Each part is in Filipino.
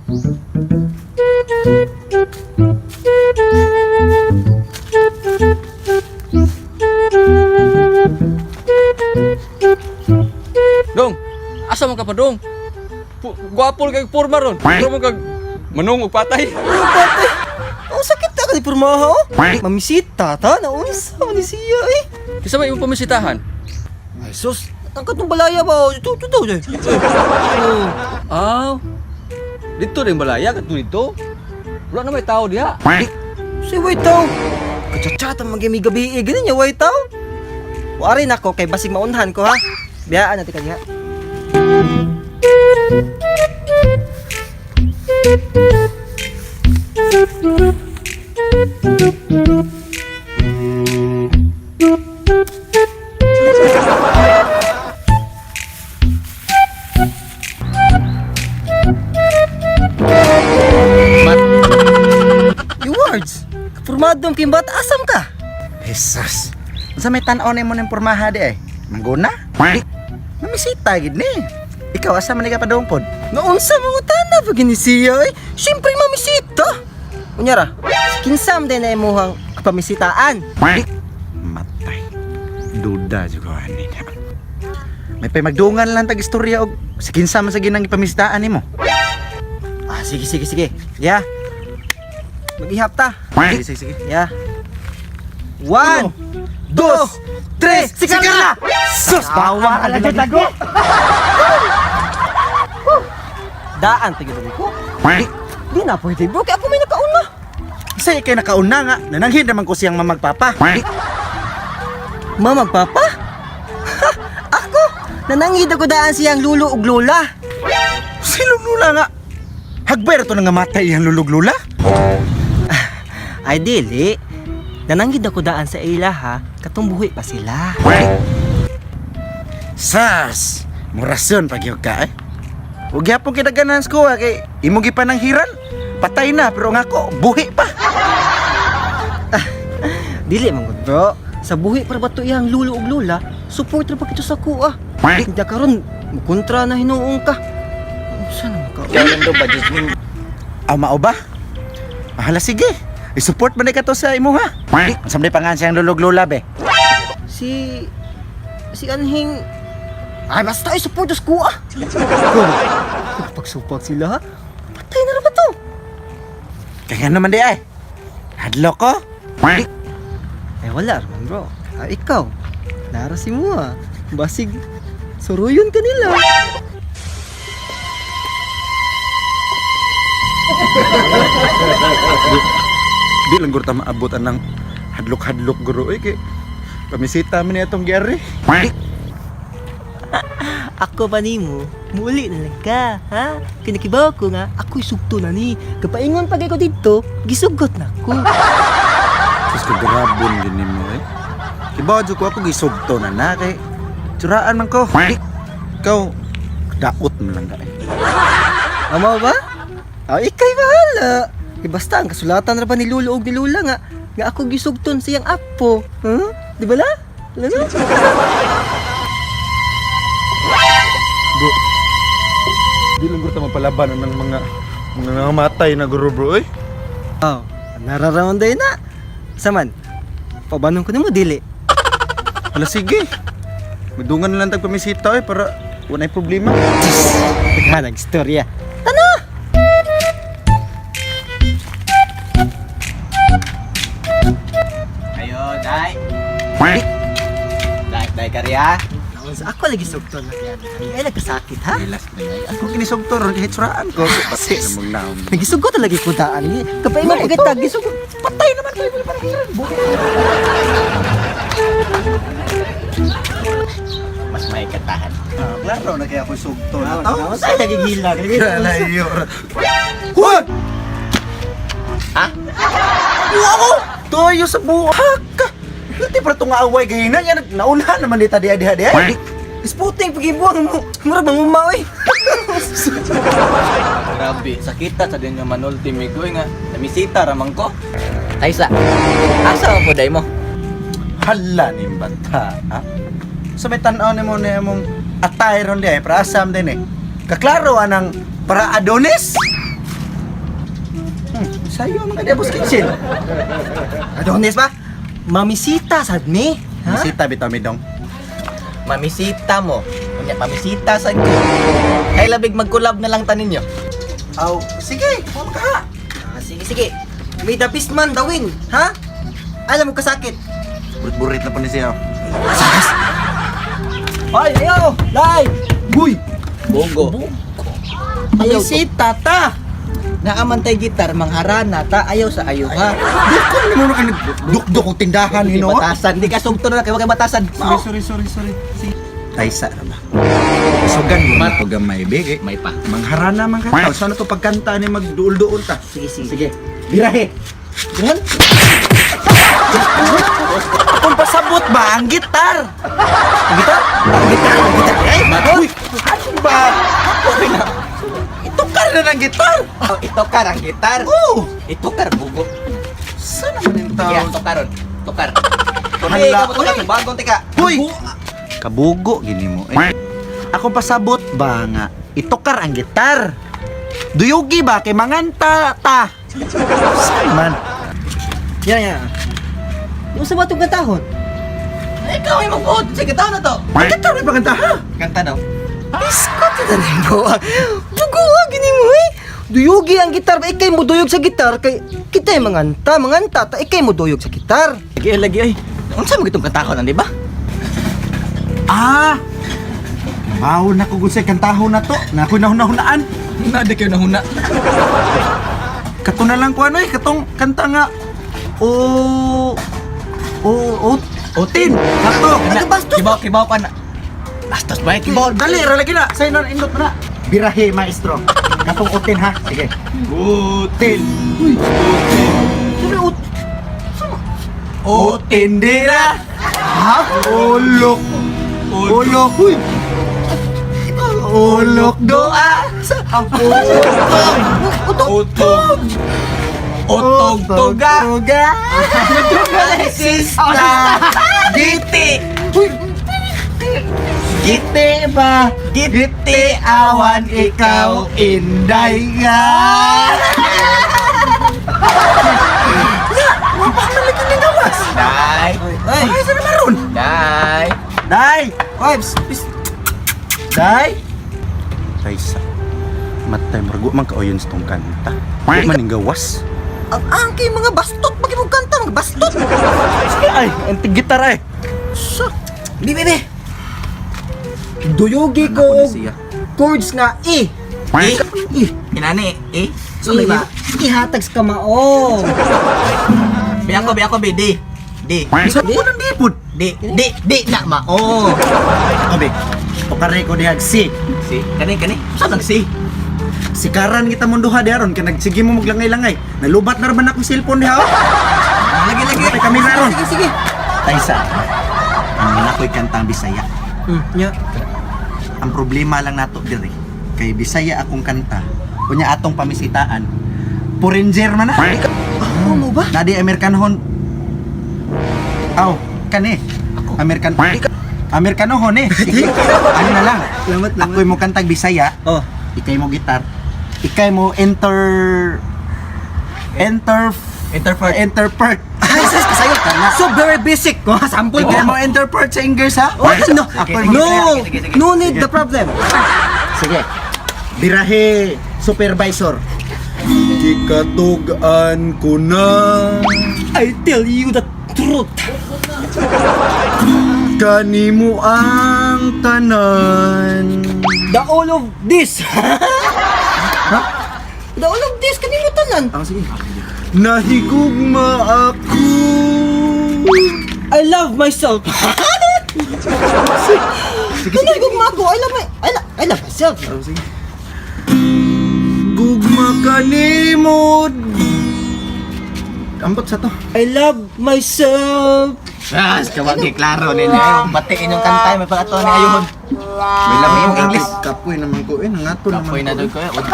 Dong, asa man ka pa dong? Guwapol kay porma ron. Pero mo kag manung ug patay. Patay. Ang sakit ta kay pormaha oh. Mamisita ta na unsa man ni siya eh. Kisa may imong pamisitahan? Ay sus, ang katong balaya ba? Ito daw dyan. Ah. Dito rin balaya kadto dito. Wala na may tao diha. Si wait daw. Kachat-chat ang magimi-gabi gani niya wait daw. Wari na ko kay basig maunhan ko ha. Biyaan natin kanya. Rewards. Kapurmadong kimbat asam ka. Jesus. Unsa may tan-aw nimo ning pormaha di ay? Mangguna? Mamisita gid ni. Ikaw asa man ka padong pod? Naunsa mga tana pag siya eh. Siyempre mamisita. Unyara, kinsam din na imuhang pamisitaan. Matay. Duda juga ani. May pay magdungan lang tag istorya og sa kinsa man sa ginang ipamistaan nimo. Ah, sige. Ya. Mag-ihap ta. Sige. Ya. 1, 2, 3, sige na! Sus, bawa ka lang lago. Daan, tigil ko. Di na pwede bro, kaya ako may nakauna. Say kay nakauna nga, nananghin naman ko siyang mamagpapa. Mamagpapa? Ako! Nanangid ako daan siyang lulo ug lula. Si lula nga. Hagbay ra to nga matay iyang lulug-lula. Ay dili. Nanangid ako daan sa ila ha, katong buhi pa sila. Sas, murasyon pag yung ka eh. Huwag yapong kinaganan ko kay imo gipananghiran. Patay na pero nga ko, buhi pa. Dili man gud bro. Sa buhi para ba to iyang lulo ug lula, support ra pa kito sa kuha. Hindi karon mukontra na hinuong ka. Unsa naman ka? Kailan do ba Jasmine? Mao ba? Mahala sige. I-support ba na ka to sa imo ha? Ang samday pangan siyang lulog-lula be. Si Anhing ay basta ay support sa kuha. Pagsupag sila ha. Patay na ra ba to? Kaya naman di ay. Hadlo ko? Eh wala raman bro. Ikaw. Lara si mo ha. Basig suruyon ka nila. Di lang gurta maabot anang hadlok-hadlok guro kay pamisita man niya itong gyari. Ako pa nimo, muli na lang ka, ha? Kinakibaw ko nga, ako'y sugto na ni. Kapaingon pag ako dito, gisugot na ko. Sus ko grabon din mo eh. Kibaw ko ako gisugto na kay tsuraan man ko. Ikaw daot man lang ka eh. Ama ba? Ikay bahala. Basta ang kasulatan ra ba ni Lulo og ni Lula nga ako gisugton siyang apo. Huh? Di ba la? Lalo? Bro, di lang gurta mapalaban ng mga matay na guro bro eh. Oh, nararaman day na. Saman, pabanong ko nimo dili. Hala sige. Madungan na lang tag pamisita eh para wala problema. Teka, nag-istorya. Dai karya. Ako lagi sugton na yan. Ay, nagkasakit ha? Ako kinisugto ron kahit suraan ko. Sis. Namang naon. Nagisugot talaga yung kudaan niya. Kapag mo pagkita, gisugot. Patay naman tayo. Mas may katahan. Klaro na kaya ako sugto. Tapos ay nagigila. Kala iyo. Huwag! Ha? Wow! Toyo sa buhak ka. Dati para itong away gahina yan. Nauna naman dita diha-diha. Isputing pagibuang mo. Mura bang umaw eh. Grabe, sakita sa din nga manulti migoy nga namisita ramang ko. Taysa. Asa mo day mo? Hala ni bata. Ha? So may tanaw ni mo na mong atay ron di ay para asam din eh. Kaklaro anang para Adonis. Sayo man kada boss kitchen. Adonis ba? Mamisita sad mi. Ha? Sita bitaw mi dong. Mamisita mo. Kunya mamisita sa ko. Kay labig mag-collab na lang tanin nyo. Aw, sige, huwag ka. Sige, sige. May the best man dawin, ha? Alam mo kasakit. Burit-burit na po ni siya. Ay, ayaw! Dai! Buy! Bogo. Ayaw si tata! Naamantay gitar, mangharana ta, ayaw sa ayaw ha. Dukon ni mo na ka dukdok og tindahan Hindi hino. batasan. Hindi ka sugto na kay wag batasan. Sorry. Taysa ra ba? Sugan mo man og gamay be. May pa. Mangharana man ka. Tao sana to pagkanta ni magduol-duol ta. Sige, sige. Sige. Birahe. Ganun? Kung pasabot ba ang gitar? Ang gitar? Ang gitar? Ang gitar? Ay, Uy, ano ba? Itukar na ng gitar. Oh, ito kar ang gitar. Oo. Ito kar bugo. Saan naman yung Iya, tao? tukaron. Tukar. Hala, Hey, kamu tukar uy. bagong tika. Uy! Kabugo, gini mo. Ako pasabot ba nga, itukar ang gitar. Duyugi ba kay manganta ta? Saan man? yan, yan. Yung sa batong katahon. Ikaw ay magbuod. Sige, tao na to. Ang gitar may pagkanta ha? Kanta daw. Iskot na rin mo. Buguha, gini mo eh. Duyugi ang gitar, ba ikay mo duyog sa gitar, kay kita yung manganta, ta ikay mo duyog sa gitar. Lagi ay. Unsa mo gitong kantakon di ba? Ah! Bawo na ko gusay kantahon na to. Na ako'y nahuna-hunaan. Nada kayo nahuna. Kato na lang ko ano eh, katong kanta nga. Otin. Kato. Kibaw pa na. Bastos ba? Kibaw. Dali, ralagi na. Sa'yo na, indot na. Birahe, maestro. Katong otin ha. Sige. Otin. Sabi, Otin dira. Ha? Ulok. Ulok. Uy. Ulok doa. Sa Utog. Utog toga. Sista. Giti. Giti ba? Giti awan ikaw inday nga. Dai. ay, Ay, saan naman ron? Dai. Day! vibes. Day! Taysa. Matay margo man kaoyon sa tong kanta. Di man ning gawas. Ang angkay mga bastot, bagi mo kanta, mga bastot. Ay, antig gitar ay. Bibi. Duyugi ko og chords nga E. Inani. Eh. Suli ba? Ihatag sa kamao. Biako bi di. Di. Sa mo nang dipod. Di na mao. Abi. Pokare ko dihag si. Si, kani. Sa nang si. Sikaran kita mong duha diaron kay nagsige mo maglangay-langay. Nalubat na raman akong cellphone diha. Lagi. May kamera ron. Sige. Taysa. Ang nakoy kantang Bisaya. Nya. Ang problema lang nato diri kay Bisaya akong kanta. Kunya atong pamisitaan. Foreigner man na. Ano mo ba? Nadi Amerikanhon. Aw, kani. Amerikanohon eh. Sige. Ano na lang. Salamat. Ako'y mo kantag Bisaya, Oh. ikay mo gitar. Ikay mo interpret. Ay, sus, kasayo ka na. So very basic. Oh, sample Ikay ka. mo interpret sa English ha? Oh, no. Ako'y mo No. Sige. No need the problem. Sige. Birahe supervisor. Kikatugan ko na I tell you the truth. kanimo ang tanan. The all of this. The all of this, kanimutanan. Sige. Nahigugma ako. I love myself. Sige. Gugma ako. I love myself. Gugma kanimo. Ambot sa to. I love myself. Yes, kawagi klaro ninyo. Batiin yung kanta, may pag-ato ni ayun. May lami yung English. Kapoy naman ko eh. Nangato Kapoy na naman doon ko. Ang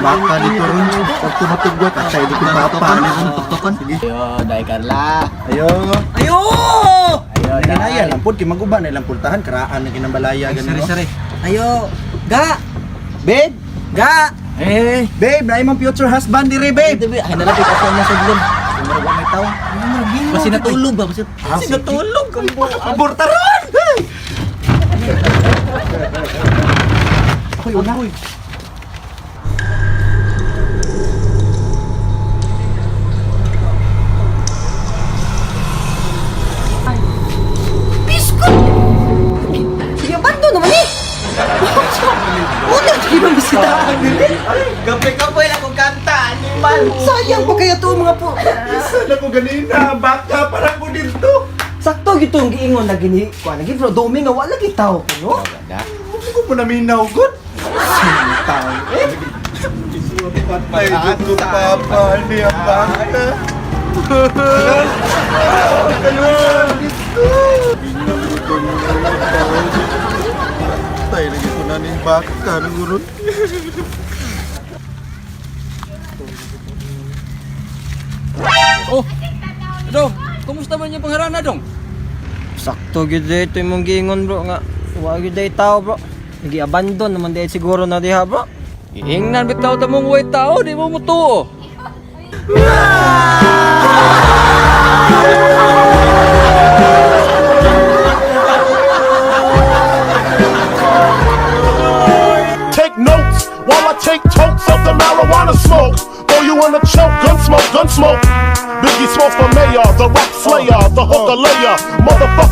baka dito rin. Pag tumatugot at tayo dito papa. Tuktukon. Ayo, Dai Carla. Ayo. Ayo! Ayo, Kinaya lang po. Kimaguba na ilang pultahan. Karaan na kinambalaya. Sorry. Ayo. Ga. Babe. Ga. Eh, Babe, na imong future husband diri, babe. Ay, nalapit ako na sa dulon. Kung wala may tao. Basi natulog ba? Basi natulog. Abortaron! Ako'y una. Sige, bando naman eh! Una, sige bang bisitahan nila? Gabi-gabi lang kung kanta, animal. Sayang pa kaya to mga po. Sana ko ganina, baka para ko dito. Sakto gitong giingon na gini. Kuha lagi bro, domi nga wala gitaw ko, no? Hindi ko po naminaw, good. Sintaw. Patay ko papa, niya baka. Patay lagi ko na ni baka ng urot. Oh, dong, kumusta man yung pangharana dong? Sakto gid ito imong giingon bro nga. Wa gid day tao bro. Nagi-abandon naman day siguro na diha bro. Iingnan bitaw ta mong way tao, di mo mutuo. Take notes while I take totes of the marijuana smoke. Throw you in a choke, gun smoke, gun smoke. Biggie Smalls for mayor, the rock slayer, the hooker layer, motherfucker.